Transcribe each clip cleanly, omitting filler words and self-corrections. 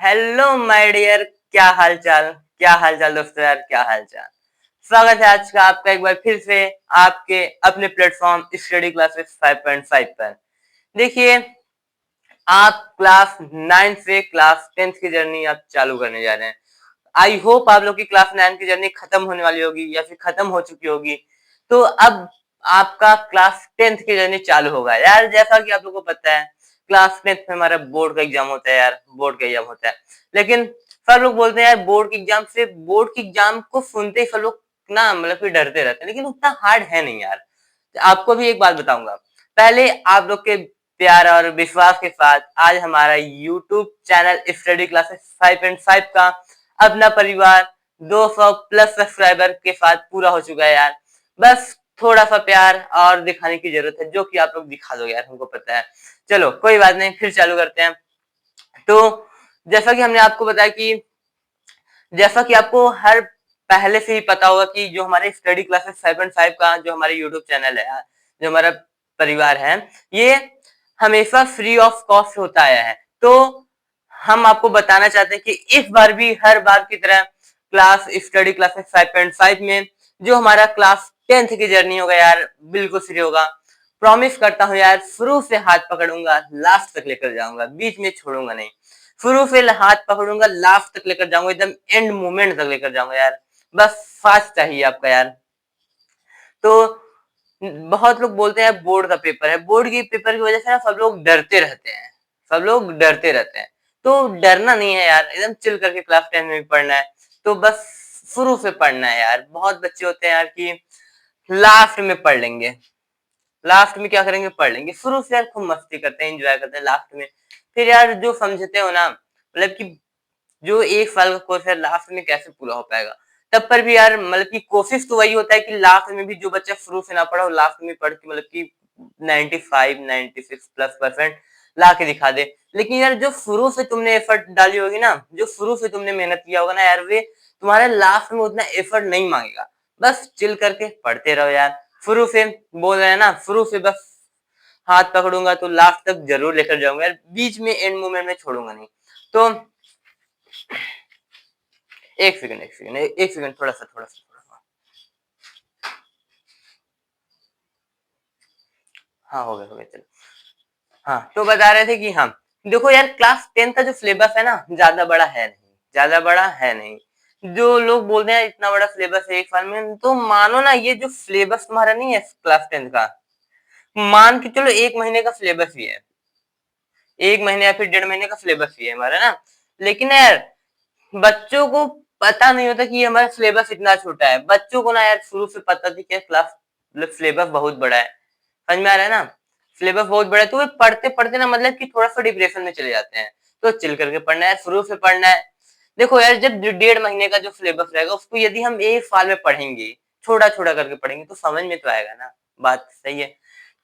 Hello my dear, क्या हाल चाल। क्या हाल चाल दोस्तों यार, क्या हाल चाल। स्वागत है आज का आपका एक बार फिर से आपके अपने प्लेटफॉर्म स्टडी क्लासेस 5.5 पर। देखिए, आप क्लास 9 से क्लास 10 की जर्नी आप चालू करने जा रहे हैं। आई होप आप लोग की क्लास 9 की जर्नी खत्म होने वाली होगी या फिर खत्म हो चुकी होगी। तो अब आपका क्लास 10th की जर्नी चालू होगा यार। जैसा कि आप लोगों को पता है, क्लास 10th में हमारा बोर्ड का एग्जाम होता है यार, बोर्ड का एग्जाम होता है। लेकिन सब लोग बोलते हैं यार, बोर्ड के एग्जाम को सुनते ही सब लोग ना मतलब कि डरते रहते हैं, लेकिन उतना हार्ड है नहीं यार। आपको भी एक बात बताऊंगा। पहले आप लोग के प्यार और विश्वास के साथ आज हमारा YouTube चैनल स्टडी क्लासेस 5.5 का अपना परिवार 200 प्लस सब्सक्राइबर के साथ पूरा हो चुका है यार। बस थोड़ा सा प्यार और दिखाने की जरूरत है, जो कि आप लोग दिखा दोगे यार, हमको पता है। चलो कोई बात नहीं, फिर चालू करते हैं। तो जैसा कि हमने आपको बताया कि जैसा कि आपको हर पहले से ही पता होगा कि जो हमारे स्टडी क्लासेस 7.5 का जो हमारे यूट्यूब चैनल है, जो हमारा परिवार है, ये हमेशा फ्री ऑफ कॉस्ट होता आया है। तो हम आपको बताना चाहते हैं कि इस बार भी हर बार की तरह क्लास स्टडी क्लासेस 5.5 में जो हमारा क्लास 10th की जर्नी होगा यार, बिल्कुल फ्री होगा। प्रॉमिस करता हूँ यार, शुरू से हाथ पकड़ूंगा, लास्ट तक लेकर जाऊंगा, बीच में छोड़ूंगा नहीं। शुरू से हाथ पकड़ूंगा, लास्ट तक लेकर जाऊंगा, एकदम एंड मोमेंट तक लेकर जाऊंगा यार। बस साथ चाहिए आपका यार। तो बहुत लोग बोलते हैं बोर्ड का पेपर है, बोर्ड के पेपर की वजह से ना सब लोग डरते रहते हैं, सब लोग डरते रहते हैं। तो डरना नहीं है यार, एकदम चिल करके क्लास 10 में भी पढ़ना है। तो बस शुरू से पढ़ना है यार। बहुत बच्चे होते हैं यार कि लास्ट में पढ़ लेंगे, लास्ट में क्या करेंगे, पढ़ लेंगे। शुरू से यार खूब मस्ती करते हैं, एंजॉय करते हैं, लास्ट में फिर यार जो समझते हो ना, मतलब कि जो 1 साल का कोर्स है लास्ट में कैसे पूरा हो पाएगा। तब पर भी यार मतलब कि कोशिश तो वही होता है कि लास्ट में भी जो बच्चा शुरू से ना पढ़ा वो लास्ट में पढ़ के मतलब कि 95 96 प्लस परसेंट ला के दिखा दे। लेकिन यार जो शुरू से तुमने एफर्ट डाली होगी ना, जो शुरू से तुमने मेहनत किया होगा ना यार, वे तुम्हारे लास्ट में उतना एफर्ट नहीं मांगेगा। बस चिल करके पढ़ते रहो यार। शुरू से बोल रहे हैं ना, शुरू से बस हाथ पकड़ूंगा तो लास्ट तक जरूर लेकर जाऊंगा यार, बीच में एंड मोमेंट में छोड़ूंगा नहीं। तो एक सेकंड, थोड़ा सा। हाँ, हो गया चलो। हाँ, तो बता रहे थे कि हाँ, देखो यार, क्लास 10 का जो सिलेबस है ना, ज्यादा बड़ा है नहीं, ज्यादा बड़ा है नहीं। जो लोग बोलते हैं इतना बड़ा सिलेबस है 1 साल में, तो मानो ना, ये जो सिलेबस तुम्हारा नहीं है क्लास 10 का, मान के चलो 1 महीने का सिलेबस ही है। 1 महीने या फिर 1.5 महीने का सिलेबस ही है हमारा ना। लेकिन यार बच्चों को पता नहीं होता कि हमारा सिलेबस इतना छोटा है। बच्चों को ना यार शुरू से पता थी कि क्लास मतलब सिलेबस बहुत बड़ा है। समझ में आ रहा है ना, सिलेबस बहुत बड़ा है। तो वे पढ़ते पढ़ते ना मतलब कि थोड़ा सा डिप्रेशन में चले जाते हैं। तो चिल करके पढ़ना है, शुरू से पढ़ना है। देखो यार, जब 1.5 महीने का जो सिलेबस रहेगा उसको यदि हम 1 साल में पढ़ेंगे, छोटा छोटा करके पढ़ेंगे, तो समझ में तो आएगा ना। बात सही है।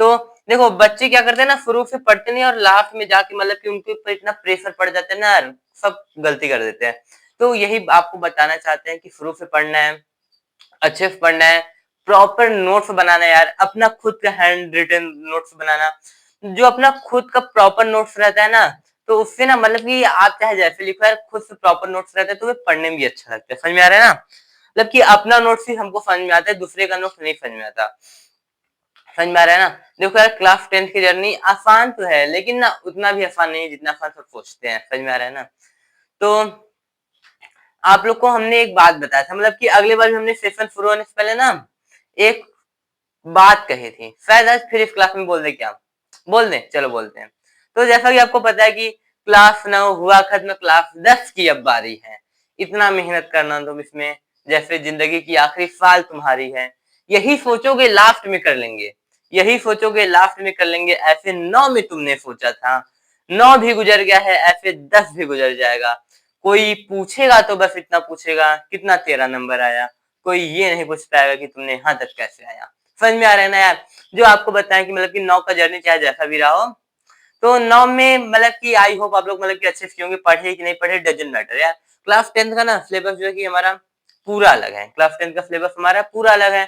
तो देखो, बच्चे क्या करते हैं ना, शुरू से पढ़ते नहीं और लास्ट में जाके मतलब कि उनके ऊपर इतना प्रेशर पड़ जाता है ना यार, सब गलती कर देते हैं। तो यही आपको बताना चाहते हैं कि शुरू से पढ़ना है, अच्छे से पढ़ना है, प्रॉपर नोट्स बनाना है यार, अपना खुद का हैंड रिटन नोट्स बनाना। जो अपना खुद का प्रॉपर नोट्स रहता है ना, तो उससे ना मतलब कि आप चाहे जैसे लिखो यार, खुद से प्रॉपर नोट्स रहता है तो वे पढ़ने में भी अच्छा लगता है। समझ में आ रहा है ना, मतलब कि अपना नोट्स ही हमको समझ में आता है, दूसरे का नोट्स नहीं समझ में आता। समझ में आ रहा है ना। देखो यार, क्लास 10 की जर्नी आसान तो है, लेकिन ना उतना भी आसान नहीं है जितना आसान सब सोचते हैं। समझ में आ रहा है ना। तो आप लोग को हमने एक बात बताया था, मतलब कि अगले बार भी हमने सेशन शुरू होने से पहले ना एक बात कही थी, शायद आज फिर इस क्लास में बोल दे क्या, बोल दें, चलो बोलते हैं। तो जैसा कि आपको पता है कि क्लास 9 हुआ खत्म, क्लास 10 की अब बारी है। इतना मेहनत करना तुम इसमें, जैसे जिंदगी की आखिरी साल तुम्हारी है। यही सोचोगे लास्ट में कर लेंगे, यही सोचोगे लास्ट में कर लेंगे, ऐसे 9 में तुमने सोचा था। 9 भी गुजर गया है, ऐसे 10 भी गुजर जाएगा। कोई पूछेगा तो बस इतना पूछेगा, कितना तेरा नंबर आया। कोई ये नहीं पूछ पाएगा कि तुमने यहाँ तक कैसे आया। समझ में आ रहा है ना यार। जो आपको बताएं कि मतलब कि 9 का जर्नी चाहे जैसा भी रहा हो, तो 9 में मतलब कि आई होप आप लोग मतलब कि अच्छे से किए होंगे, पढ़े कि नहीं पढ़े डजंट मैटर यार। क्लास 10 का ना सिलेबस जो है कि हमारा पूरा अलग है, क्लास 10 का सिलेबस हमारा पूरा अलग है।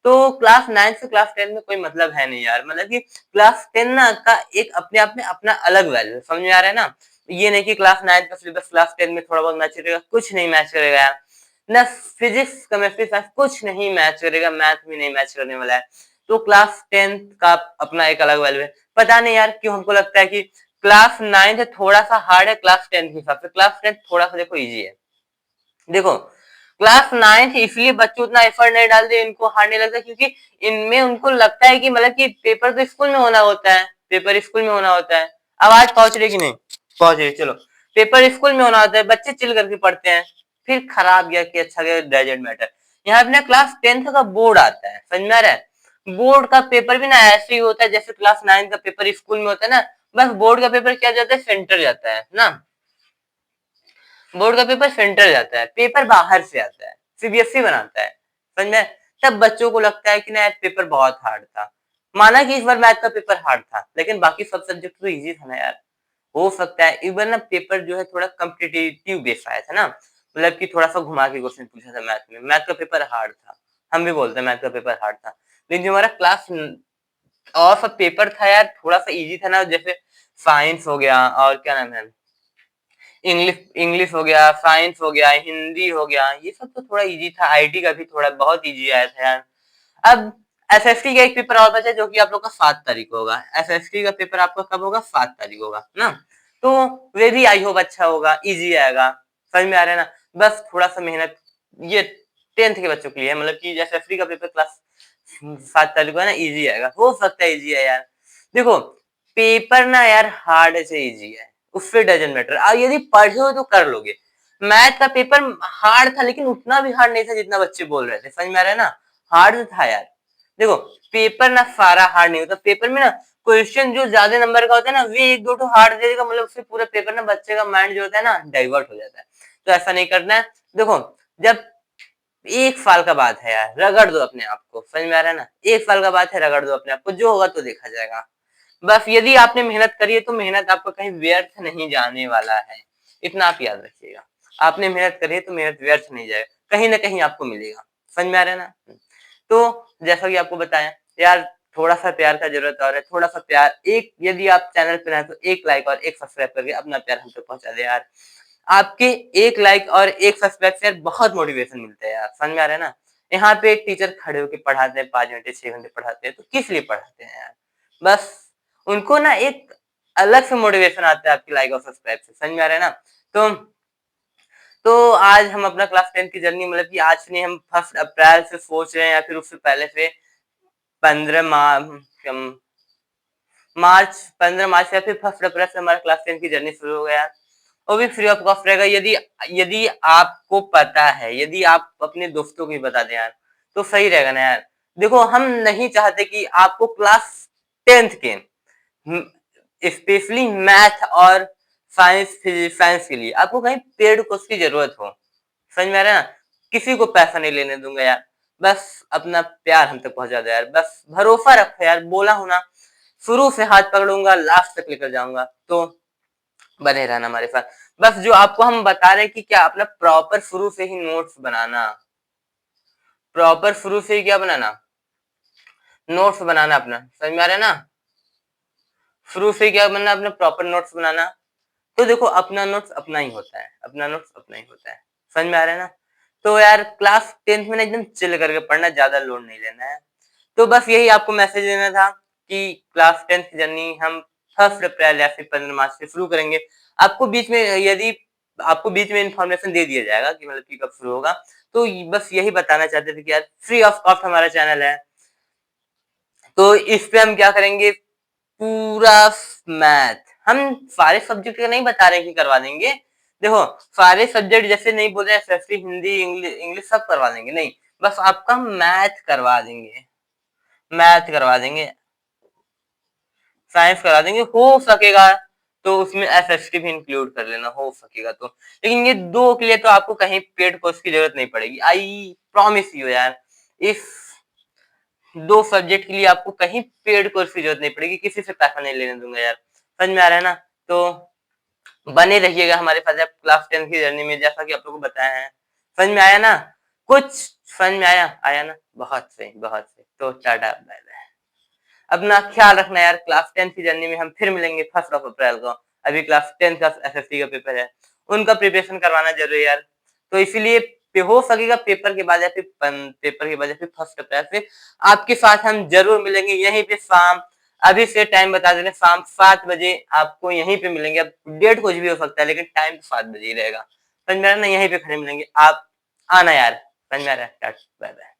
तो क्लास 9 से क्लास 10 में कोई मतलब है नहीं यार, मतलब कि क्लास 10 ना का एक अपने आप में अपना अलग वैल्यू है। समझ में आ रहा है ना। ये नहीं कि क्लास 9 का सिलेबस क्लास 10 में थोड़ा बहुत मैच करेगा, कुछ नहीं मैच करेगा यार। ना फिजिक्स केमिस्ट्री साइंस कुछ नहीं मैच करेगा, मैथ भी नहीं मैच करने वाला है। तो क्लास 10 का अपना एक अलग वैल्यू है। पता नहीं यार क्यों हमको लगता है कि क्लास 9 से थोड़ा सा हार्ड है क्लास 10 के हिसाब से, क्लास 10 थोड़ा सा देखो इजी है। देखो क्लास 9 इसलिए बच्चे उतना एफर्ट नहीं डालते, इनको हार्ड नहीं लगता, क्योंकि इनमें उनको लगता है कि मतलब कि पेपर तो स्कूल में होना होता है, पेपर स्कूल में होना होता है। आवाज पहुंच रही कि नहीं? पहुंच रही, चलो। पेपर स्कूल में होना होता है, बच्चे चिल करके पढ़ते हैं। फिर खराब गया कि अच्छा गया, डजेंट मैटर। यहाँ अपने क्लास 10th का बोर्ड आता है, समझ में आ रहा है? बोर्ड का पेपर भी ना ऐसे ही होता है जैसे क्लास 9 का पेपर स्कूल में होता है ना। बस बोर्ड का पेपर क्या जाता है, सेंटर जाता है ना। बोर्ड का पेपर सेंटर जाता है, पेपर बाहर से आता है, सीबीएसई बनाता है, समझ में? तब बच्चों को लगता है कि ना यार पेपर बहुत हार्ड था। माना कि इस बार मैथ का पेपर हार्ड था, लेकिन बाकी सब सब्जेक्ट तो इजी था ना यार। हो सकता है इवन ना पेपर जो है थोड़ा कम्पिटिटिव बेस आया था ना, मतलब कि थोड़ा सा घुमा के क्वेश्चन पूछा था मैथ में। मैथ का पेपर हार्ड था, हम भी बोलते हैं मैथ का पेपर हार्ड था, लेकिन जो हमारा क्लास और सब पेपर था यार थोड़ा सा इजी था ना, जैसे साइंस हो गया और क्या नाम है, इंग्लिश इंग्लिश हो गया, साइंस हो गया, हिंदी हो गया, ये सब तो थोड़ा इजी था। आईटी का भी थोड़ा बहुत इजी आया था यार। अब एसएसटी का एक पेपर और बचा जो कि आप लोग का 7 तारीख को होगा। एसएसटी का पेपर आपका कब होगा? 7 तारीख होगा ना। तो वे भी आई होप अच्छा होगा, इजी आएगा, समझ में आ रहा है ना। बस थोड़ा सा मेहनत ये 10th के बच्चों के लिए है, मतलब कि एसएसटी का पेपर क्लास 7 तारीख को है ना, इजी आएगा, हो सकता है इजी है यार। देखो पेपर ना यार हार्ड से इजी है, उससे डजंट मैटर। यदि पढ़े हो तो कर लोगे। मैथ का पेपर हार्ड था, लेकिन उतना भी हार्ड नहीं था जितना बच्चे बोल रहे थे, समझ में आ रहा है ना। हार्ड था यार। देखो पेपर ना सारा हार्ड नहीं होता, पेपर में ना क्वेश्चन जो ज्यादा नंबर का होता है ना, वे एक दो तो हार्ड दे देगा, मतलब उससे पूरा पेपर ना बच्चे का माइंड जो होता है ना डाइवर्ट हो जाता है। तो ऐसा नहीं करना है। देखो जब 1 साल का बात है यार, रगड़ दो अपने आप को, समझ में आ रहा है ना। 1 साल का बात है, रगड़ दो अपने आप को, जो होगा तो देखा जाएगा। बस यदि आपने मेहनत करी है तो मेहनत आपका कहीं व्यर्थ नहीं जाने वाला है, इतना आप याद रखिएगा। आपने मेहनत करी है तो मेहनत व्यर्थ नहीं जाएगा, कहीं ना कहीं आपको मिलेगा, समझ में आ रहा है ना। तो जैसा कि आपको बताया यार, थोड़ा सा प्यार का जरूरत और है, थोड़ा सा प्यार। एक यदि आप चैनल पे नए तो एक लाइक और एक सब्सक्राइब करके अपना प्यार हम तक पहुंचा दे यार। आपके एक लाइक और एक सब्सक्राइब से यार बहुत मोटिवेशन मिलता है यार, समझ में आ रहा है ना। यहाँ पे एक टीचर खड़े होकर पढ़ाते हैं, 5 घंटे 6 घंटे पढ़ाते हैं, तो किस लिए पढ़ाते हैं यार? बस उनको ना एक अलग से मोटिवेशन आता है आपकी लाइक और सब्सक्राइब से, समझ में आ रहा है ना। तो आज हम अपना क्लास 10 की जर्नी, मतलब कि आज से नहीं, हम 1 अप्रैल से सोच रहे हैं, या फिर उससे पहले से 15 मार्च 15 मार्च या फिर 1 अप्रैल से हमारा क्लास 10 की जर्नी शुरू हो गया। वो भी फ्री ऑफ कॉस्ट रहेगा। यदि यदि आपको पता है, यदि आप अपने दोस्तों को भी बता दें यार, तो सही रहेगा ना यार। देखो हम नहीं चाहते कि आपको क्लास 10th के स्पेशली मैथ और साइंस के लिए आपको कहीं पेड कोर्स की जरूरत हो, समझ में आ रहा है ना। किसी को पैसा नहीं लेने दूंगा यार, बस अपना प्यार हम तक पहुंचा दो यार, बस भरोसा रखो यार, बोला हूं ना, शुरू से हाथ पकड़ूंगा लास्ट तक लेकर जाऊंगा। तो बने रहना हमारे साथ। बस जो आपको हम बता रहे हैं कि क्या अपना प्रॉपर शुरू से ही नोट्स बनाना, प्रॉपर शुरू से ही क्या बनाना, नोट्स बनाना अपना, समझ में आ रहा है ना। शुरू से ही क्या बनना, अपना प्रॉपर नोट्स बनाना। तो देखो अपना नोट्स अपना ही होता है, अपना नोट्स अपना ही होता है, समझ में आ रहा है ना। तो यार क्लास 10th में ना एकदम चिल करके पढ़ना, ज्यादा लोड नहीं लेना है। तो बस यही आपको मैसेज देना था कि क्लास 10th की जर्नी हम 1 अप्रैल या फिर 15 मार्च से शुरू करेंगे। आपको बीच में यदि आपको बीच में इन्फॉर्मेशन दे दिया जाएगा कि मतलब कि कब शुरू होगा। तो बस यही बताना चाहते थे कि यार फ्री ऑफ कॉस्ट हमारा चैनल है। तो इस पे हम क्या करेंगे, पूरा मैथ, हम सारे सब्जेक्ट का नहीं बता रहे कि करवा देंगे। देखो सारे सब्जेक्ट जैसे नहीं बोल रहे, एसएसटी हिंदी इंग्लिश इंग्लिश सब करवा देंगे, नहीं, बस आपका मैथ करवा देंगे, मैथ करवा देंगे, साइंस करा देंगे, हो सकेगा तो उसमें एसएसटी भी इंक्लूड कर लेना, हो सकेगा तो। लेकिन ये दो के लिए तो आपको कहीं पेड कोर्स की जरूरत नहीं पड़ेगी, आई प्रॉमिस यू यार। इस 2 सब्जेक्ट के लिए आपको कहीं पेड कोर्स की जरूरत नहीं पड़ेगी, किसी से पैसा नहीं लेने दूंगा यार, समझ में आ रहा है ना। तो बने रहिएगा हमारे साथ क्लास 10 की जर्नी में, जैसा कि आप लोगों को बताया है। समझ में आया ना, कुछ समझ में आया आया ना, बहुत सही बहुत सही। तो टाटा बाय बाय। अपना ख्याल रखना यार, क्लास 10 की जर्नी में हम फिर मिलेंगे 1 अप्रैल को। अभी क्लास 10 का एसएससी का पेपर है, उनका प्रिपरेशन करवाना जरूरी है यार। तो इसीलिए हो सकेगा पेपर के बाद या फिर पेपर के बाद या फिर फर्स्ट अप्रैल से आपके साथ हम जरूर मिलेंगे यहीं पे शाम, अभी से टाइम बता दे रहे हैं, शाम 7 बजे आपको यहीं पे मिलेंगे। अब डेट कुछ भी हो सकता है लेकिन टाइम 7 बजे ही रहेगा। समझ में आ रहा है ना, यहीं पे खड़े मिलेंगे, आप आना यार। समझ में आ रहा है? Bye bye.